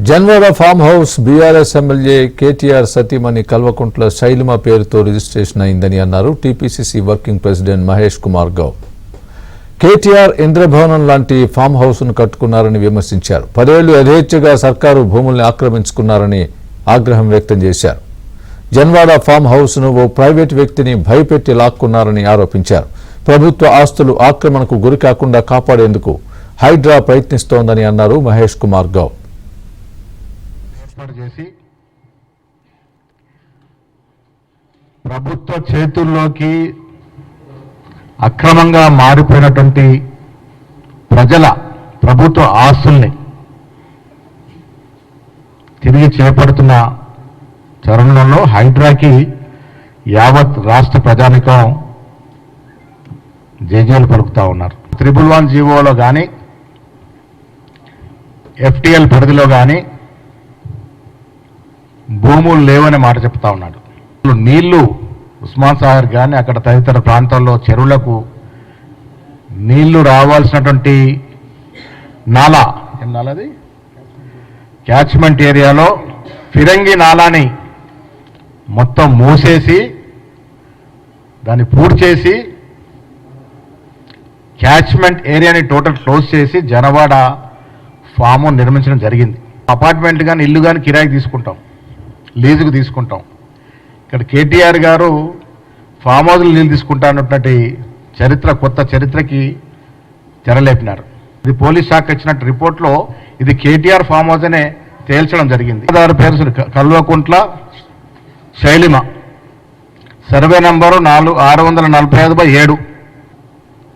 Janwada farm house BRS MLA KTR సతీమణి కల్వకుంట్ల శైలమ పేరుతో registration అయిందని అన్నారు TPCC working president Mahesh Kumar Goud. KTR ఇంద్రభవనం లాంటి ఫామ్ హౌస్ ను కట్టుకున్నారని విమర్శించారు. 10 ఏళ్లు యథేచ్ఛగా సర్కారు భూముల్ని ఆక్రమించుకున్నారని ఆగ్రహం వ్యక్తం చేశారు. జన్వాడ ఫామ్ హౌస్ ను ఓ ప్రైవేట్ వ్యక్తిని భయపెట్టి లాక్కున్నారని ఆరోపించారు. ప్రభుత్వ ఆస్తులు ఆక్రమణకు గురికాకుండా కాపాడేందుకు హైడ్రా ప్రయత్నిస్తోందని అన్నారు మహేష్ కుమార్ గౌడ్. చేసి ప్రభుత్వ చేతుల్లోకి అక్రమంగా మారిపోయినటువంటి ప్రజల ప్రభుత్వ ఆస్తుల్ని తిరిగి చేపడుతున్న తరుణంలో హైడ్రాకి యావత్ రాష్ట్ర ప్రజానికం జేజేలు పలుకుతా ఉన్నారు. 111 జీవోలో కానీ FTL పరిధిలో కానీ భూములు లేవనే మాట చెప్తా ఉన్నాడు. నీళ్లు ఉస్మాన్ సాగర్ కానీ అక్కడ తదితర ప్రాంతాల్లో చెరువులకు నీళ్లు రావాల్సినటువంటి నాలా ఏం నాలాది క్యాచ్మెంట్ ఏరియాలో ఫిరంగి నాలాని మొత్తం మూసేసి దాన్ని పూర్తి చేసి క్యాచ్మెంట్ ఏరియాని టోటల్ క్లోజ్ చేసి జనవాడ ఫామ్ నిర్మించడం జరిగింది. అపార్ట్మెంట్ కానీ ఇల్లు కానీ కిరాయికి తీసుకుంటాం, లీజుకు తీసుకుంటాం. ఇక్కడ కేటీఆర్ గారు ఫామ్ హౌస్లు నీళ్ళు తీసుకుంటా అన్నటువంటి చరిత్ర కొత్త చరిత్రకి తెరలేపినారు. ఇది పోలీస్ శాఖ ఇచ్చినట్టు రిపోర్ట్లో ఇది కేటీఆర్ ఫామ్ హౌస్ అనే తేల్చడం జరిగింది. పేరు కల్వకుంట్ల శైలిమ, సర్వే నంబరు 645/7,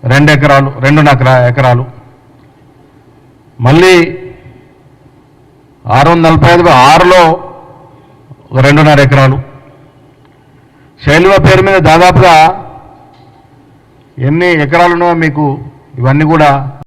2 ఎకరాలు 2.5 ఎకరాలు. మళ్ళీ 645/6లో 2.5 ఎకరాలు. శైలిమ పేరు మీద దాదాపుగా ఎన్ని ఎకరాలున్నో మీకు ఇవన్నీ కూడా